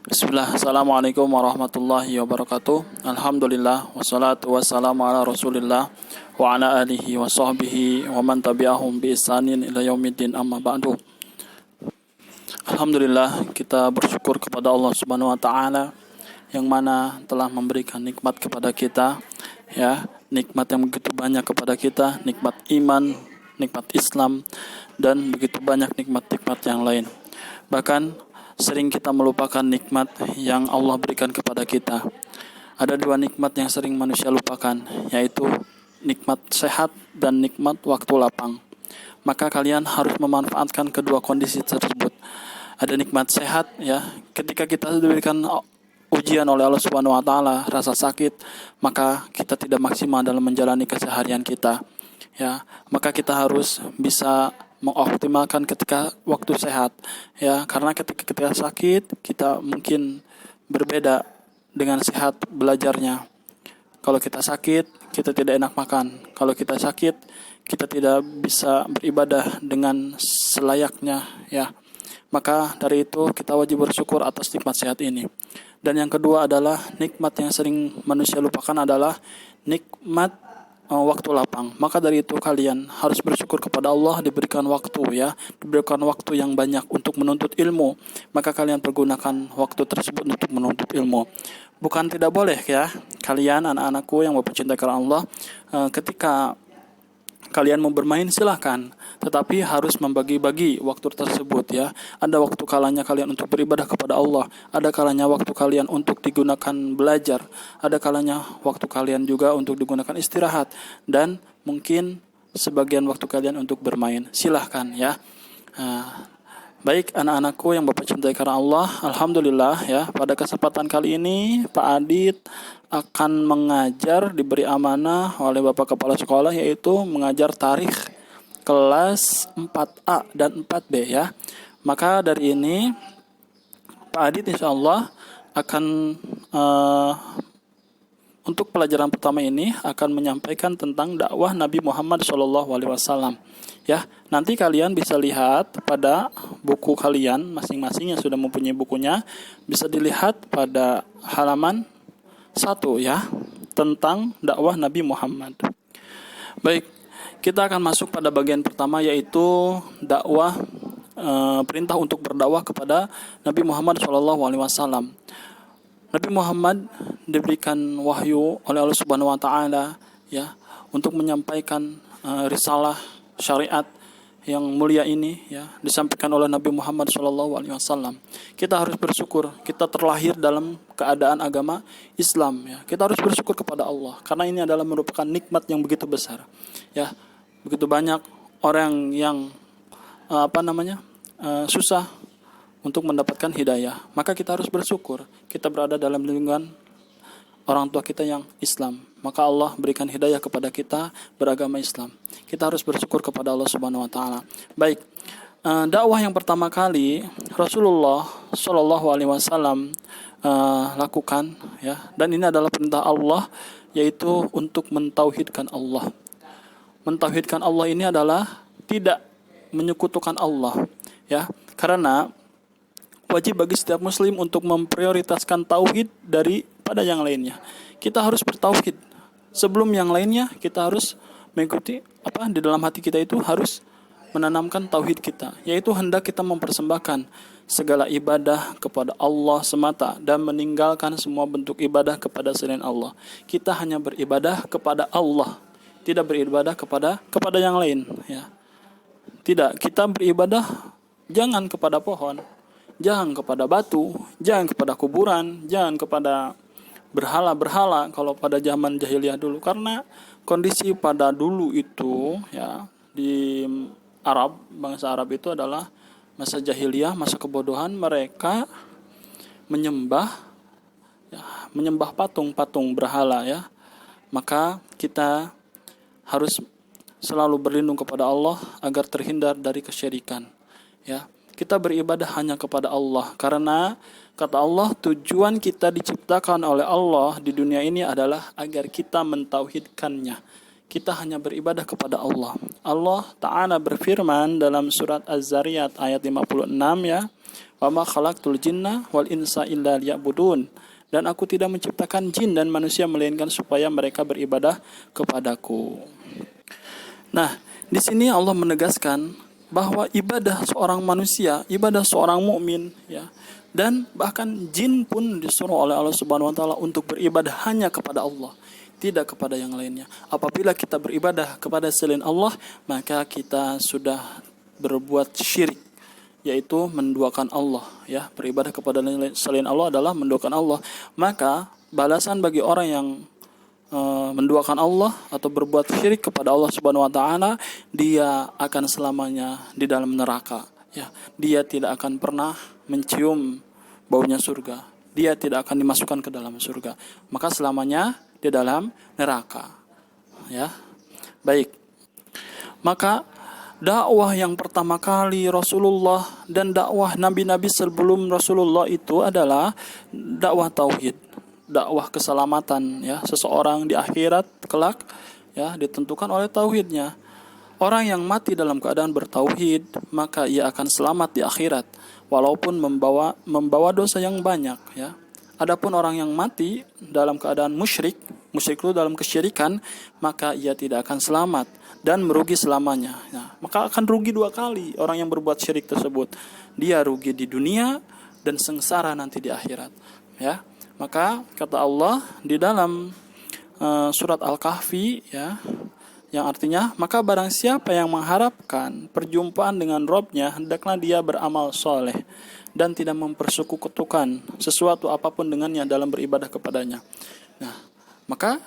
Bismillah, Assalamualaikum warahmatullahi wabarakatuh. Alhamdulillah, wassalatu wassalamu ala rasulillah wa ala alihi wa sahbihi wa man tabi'ahum bi ihsanin ila yaumiddin, amma ba'du. Alhamdulillah, kita bersyukur kepada Allah Subhanahu wa taala yang mana telah memberikan nikmat kepada kita, ya, nikmat yang begitu banyak kepada kita, nikmat iman, nikmat Islam, dan begitu banyak nikmat-nikmat yang lain. Bahkan sering kita melupakan nikmat yang Allah berikan kepada kita. Ada dua nikmat yang sering manusia lupakan, yaitu nikmat sehat dan nikmat waktu lapang. Maka kalian harus memanfaatkan kedua kondisi tersebut. Ada nikmat sehat, ya, ketika kita diberikan ujian oleh Allah Subhanahu wa taala, rasa sakit, maka kita tidak maksimal dalam menjalani keseharian kita. Ya, maka kita harus bisa mengoptimalkan ketika waktu sehat, ya, karena ketika sakit kita mungkin berbeda dengan sehat belajarnya. Kalau kita sakit, kita tidak enak makan. Kalau kita sakit, kita tidak bisa beribadah dengan selayaknya, ya. Maka dari itu kita wajib bersyukur atas nikmat sehat ini. Dan yang kedua adalah nikmat yang sering manusia lupakan adalah nikmat waktu lapang. Maka dari itu kalian harus bersyukur kepada Allah diberikan waktu, ya, diberikan waktu yang banyak untuk menuntut ilmu. Maka kalian pergunakan waktu tersebut untuk menuntut ilmu. Bukan tidak boleh, ya, kalian anak-anakku yang Bapak cintai karena Allah, ketika kalian mau bermain silahkan, tetapi harus membagi-bagi waktu tersebut, ya. Ada waktu kalanya kalian untuk beribadah kepada Allah, ada kalanya waktu kalian untuk digunakan belajar, ada kalanya waktu kalian juga untuk digunakan istirahat, dan mungkin sebagian waktu kalian untuk bermain. Silahkan, ya. Baik anak-anakku yang Bapak cintai karena Allah, alhamdulillah, ya, pada kesempatan kali ini Pak Adit akan mengajar, diberi amanah oleh Bapak Kepala Sekolah, yaitu mengajar tarikh kelas 4A dan 4B, ya. Maka dari ini Pak Adit insyaallah akan untuk pelajaran pertama ini akan menyampaikan tentang dakwah Nabi Muhammad SAW. Ya, nanti kalian bisa lihat pada buku kalian masing-masing yang sudah mempunyai bukunya, bisa dilihat pada halaman 1, ya, tentang dakwah Nabi Muhammad. Baik, kita akan masuk pada bagian pertama, yaitu dakwah, perintah untuk berdakwah kepada Nabi Muhammad SAW. Nabi Muhammad diberikan wahyu oleh Allah Subhanahu wa taala, ya, untuk menyampaikan risalah syariat yang mulia ini, ya, disampaikan oleh Nabi Muhammad SAW. Kita harus bersyukur kita terlahir dalam keadaan agama Islam, ya. Kita harus bersyukur kepada Allah karena ini adalah merupakan nikmat yang begitu besar, ya. Begitu banyak orang yang susah untuk mendapatkan hidayah, maka kita harus bersyukur kita berada dalam lingkungan orang tua kita yang Islam. Maka Allah berikan hidayah kepada kita beragama Islam. Kita harus bersyukur kepada Allah Subhanahu wa taala. Baik, dakwah yang pertama kali Rasulullah Shallallahu alaihi wasallam lakukan, ya, dan ini adalah perintah Allah, yaitu untuk mentauhidkan Allah. Mentauhidkan Allah ini adalah tidak menyekutukan Allah, ya, karena wajib bagi setiap muslim untuk memprioritaskan tauhid daripada yang lainnya. Kita harus bertauhid. Sebelum yang lainnya, kita harus mengikuti di dalam hati kita itu harus menanamkan tauhid kita, yaitu hendak kita mempersembahkan segala ibadah kepada Allah semata dan meninggalkan semua bentuk ibadah kepada selain Allah. Kita hanya beribadah kepada Allah, tidak beribadah kepada yang lain, ya. Tidak, kita beribadah jangan kepada pohon, jangan kepada batu, jangan kepada kuburan, jangan kepada berhala-berhala kalau pada zaman jahiliyah dulu. Karena kondisi pada dulu itu, ya, di Arab, bangsa Arab itu adalah masa jahiliyah, masa kebodohan. Mereka menyembah patung-patung berhala, ya. Maka kita harus selalu berlindung kepada Allah agar terhindar dari kesyirikan, ya. Kita beribadah hanya kepada Allah karena kata Allah, tujuan kita diciptakan oleh Allah di dunia ini adalah agar kita mentauhidkannya. kita hanya beribadah kepada Allah. Allah Ta'ala berfirman dalam surat Az-Zariyat ayat 56 ya, "Wa ma khalaqtul jinna wal insa illa liya'budun." Dan aku tidak menciptakan jin dan manusia melainkan supaya mereka beribadah kepadaku. Nah, di sini Allah menegaskan bahwa ibadah seorang manusia, ibadah seorang mukmin ya, dan bahkan jin pun disuruh oleh Allah Subhanahu wa taala untuk beribadah hanya kepada Allah, tidak kepada yang lainnya. Apabila kita beribadah kepada selain Allah, maka kita sudah berbuat syirik, yaitu menduakan Allah ya. Beribadah kepada selain Allah adalah menduakan Allah. Maka balasan bagi orang yang menduakan Allah atau berbuat syirik kepada Allah Subhanahu wa taala, dia akan selamanya di dalam neraka ya. Dia tidak akan pernah mencium baunya surga. Dia tidak akan dimasukkan ke dalam surga. Maka selamanya di dalam neraka ya. Baik. Maka dakwah yang pertama kali Rasulullah dan dakwah nabi-nabi sebelum Rasulullah itu adalah dakwah tauhid, dakwah keselamatan ya. Seseorang di akhirat kelak ya ditentukan oleh tauhidnya. Orang yang mati dalam keadaan bertauhid, maka ia akan selamat di akhirat walaupun membawa dosa yang banyak ya. Adapun orang yang mati dalam keadaan musyrik itu dalam kesyirikan, maka ia tidak akan selamat dan merugi selamanya. Nah, maka akan rugi dua kali orang yang berbuat syirik tersebut. Dia rugi di dunia dan sengsara nanti di akhirat. Ya, maka kata Allah di dalam surat Al-Kahfi ya, yang artinya, maka barang siapa yang mengharapkan perjumpaan dengan Robnya, hendaklah dia beramal soleh dan tidak mempersekutukan sesuatu apapun dengannya dalam beribadah kepadanya. Nah, maka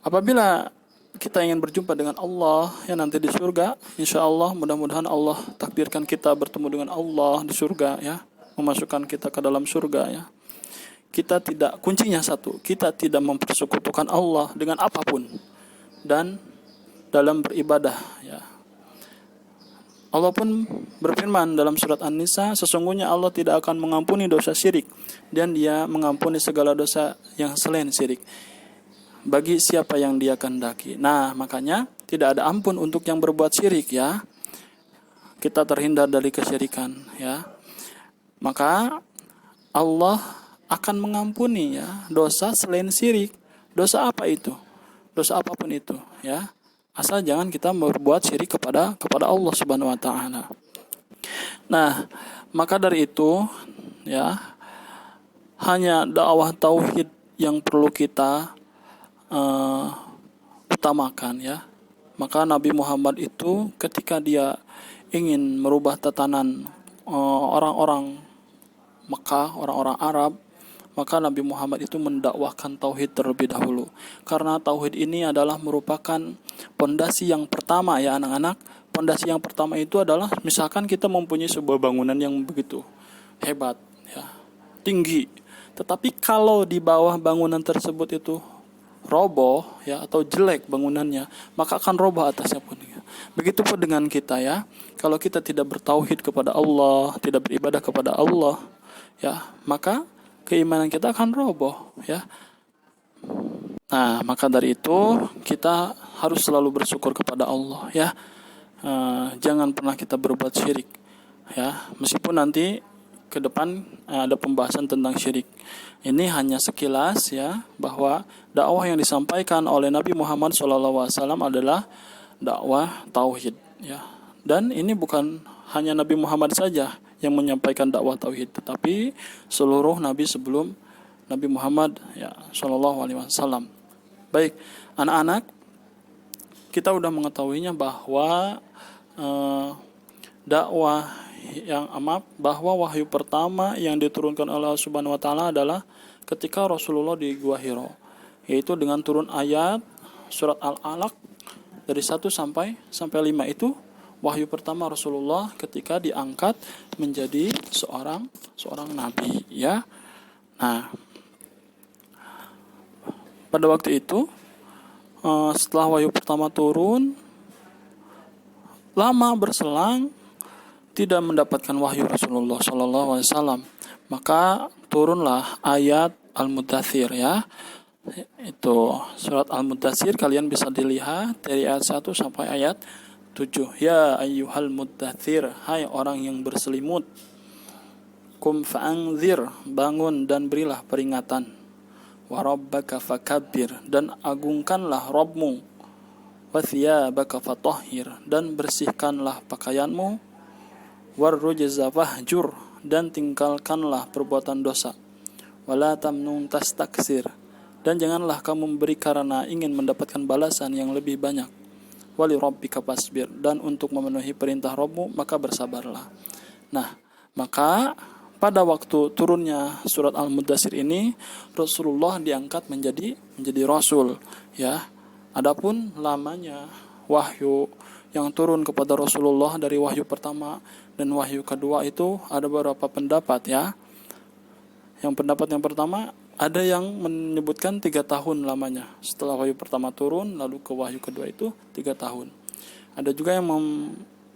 apabila kita ingin berjumpa dengan Allah ya nanti di surga, insya Allah mudah-mudahan Allah takdirkan kita bertemu dengan Allah di surga ya, memasukkan kita ke dalam surga ya. Kita tidak, kuncinya satu, kita tidak mempersekutukan Allah dengan apapun dan dalam beribadah ya. Allah pun berfirman dalam surat An-Nisa, sesungguhnya Allah tidak akan mengampuni dosa syirik dan Dia mengampuni segala dosa yang selain syirik bagi siapa yang Dia kehendaki. Nah, makanya tidak ada ampun untuk yang berbuat syirik ya. Kita terhindar dari kesyirikan ya. Maka Allah akan mengampuni ya dosa selain syirik. Dosa apa itu? Dosa apapun itu ya. Asal jangan kita berbuat syirik kepada Allah Subhanahu wa taala. Nah, maka dari itu ya, hanya dakwah tauhid yang perlu kita utamakan ya. Maka Nabi Muhammad itu ketika dia ingin merubah tatanan orang-orang Mekah, orang-orang Arab, maka Nabi Muhammad itu mendakwahkan tauhid terlebih dahulu. Karena tauhid ini adalah merupakan pondasi yang pertama ya anak-anak. Pondasi yang pertama itu adalah misalkan kita mempunyai sebuah bangunan yang begitu hebat ya, tinggi. Tetapi kalau di bawah bangunan tersebut itu roboh ya atau jelek bangunannya, maka akan roboh atasnya pun ya. Begitu pun dengan kita ya. Kalau kita tidak bertauhid kepada Allah, tidak beribadah kepada Allah ya, maka keimanan kita akan roboh ya. Nah, maka dari itu kita harus selalu bersyukur kepada Allah ya. Jangan pernah kita berbuat syirik ya. Meskipun nanti ke depan ada pembahasan tentang syirik. Ini hanya sekilas ya, bahwa dakwah yang disampaikan oleh Nabi Muhammad SAW adalah dakwah tauhid ya. Dan ini bukan hanya Nabi Muhammad saja yang menyampaikan dakwah tauhid, tetapi seluruh nabi sebelum Nabi Muhammad ya sallallahu alaihi wasallam. Baik, anak-anak, kita sudah mengetahuinya bahwa dakwah bahwa wahyu pertama yang diturunkan oleh Allah Subhanahu wa taala adalah ketika Rasulullah di Gua Hiro, yaitu dengan turun ayat surat Al-Alaq dari 1 sampai 5 itu wahyu pertama Rasulullah ketika diangkat menjadi seorang nabi ya. Nah, pada waktu itu setelah wahyu pertama turun, lama berselang tidak mendapatkan wahyu Rasulullah SAW, maka turunlah ayat Al-Mudaththir ya. Itu surat Al-Muddatsir, kalian bisa dilihat dari ayat 1 sampai ayat 7. Ya ayyuhal muddatsir, hai orang yang berselimut. Kum fa'anzir, bangun dan berilah peringatan. Wa rabbaka fakabbir, dan agungkanlah Rabbmu. Wa thiyabaka fatahhir, dan bersihkanlah pakaianmu. War rujza fahjur, dan tinggalkanlah perbuatan dosa. Wala tamnun tastaksir, dan janganlah kamu memberi karena ingin mendapatkan balasan yang lebih banyak. Wali rabbika fasbir, dan untuk memenuhi perintah Rabbmu maka bersabarlah. Nah, maka pada waktu turunnya surat Al-Muddatsir ini, Rasulullah diangkat menjadi rasul, ya. Adapun lamanya wahyu yang turun kepada Rasulullah dari wahyu pertama dan wahyu kedua itu ada beberapa pendapat, ya. Yang pendapat yang pertama, ada yang menyebutkan 3 tahun lamanya. Setelah wahyu pertama turun, lalu ke wahyu kedua itu 3 tahun. Ada juga yang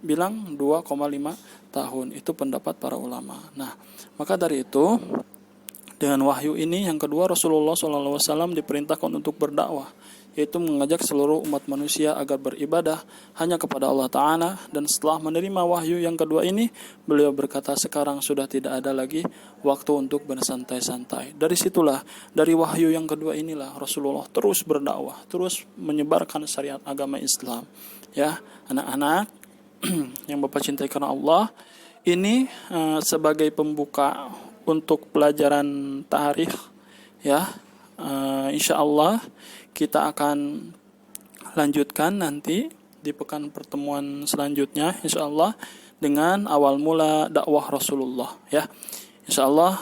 bilang 2,5 tahun. Itu pendapat para ulama. Nah, maka dari itu, dengan wahyu ini yang kedua, Rasulullah SAW diperintahkan untuk berdakwah, yaitu mengajak seluruh umat manusia agar beribadah hanya kepada Allah Ta'ala. Dan setelah menerima wahyu yang kedua ini, beliau berkata, sekarang sudah tidak ada lagi waktu untuk bersantai-santai. Dari situlah, dari wahyu yang kedua inilah Rasulullah terus berdakwah, terus menyebarkan syariat agama Islam. Ya, anak-anak yang Bapak cintai karena Allah, ini sebagai pembuka untuk pelajaran tarikh, ya. Insya Allah kita akan lanjutkan nanti di pekan pertemuan selanjutnya, insya Allah, dengan awal mula dakwah Rasulullah, ya. Insya Allah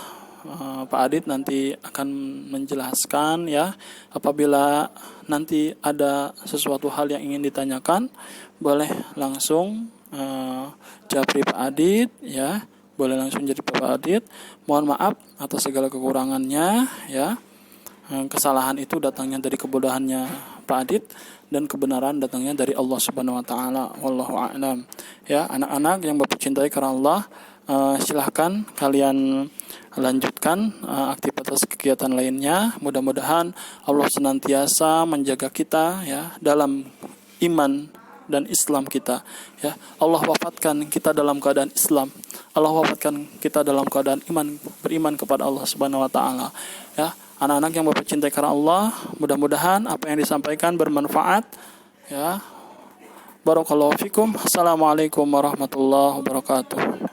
Pak Adit nanti akan menjelaskan, ya. Apabila nanti ada sesuatu hal yang ingin ditanyakan, boleh langsung japri Pak Adit, ya. Boleh langsung jadi Pak Adit. Mohon maaf atas segala kekurangannya, ya. Kesalahan itu datangnya dari kebodohannya Pak Adit, dan kebenaran datangnya dari Allah Subhanahu wa taala. Wallahu a'lam. Ya, anak-anak yang Bapak cintai karena Allah, silahkan kalian lanjutkan aktivitas kegiatan lainnya. Mudah-mudahan Allah senantiasa menjaga kita, ya, dalam iman dan Islam kita, ya. Allah wafatkan kita dalam keadaan Islam. Allah wafatkan kita dalam keadaan beriman kepada Allah Subhanahu wa taala, ya. Anak-anak yang Bapak cintai karena Allah, mudah-mudahan apa yang disampaikan bermanfaat, ya. Barakallahu fikum. Assalamualaikum warahmatullahi wabarakatuh.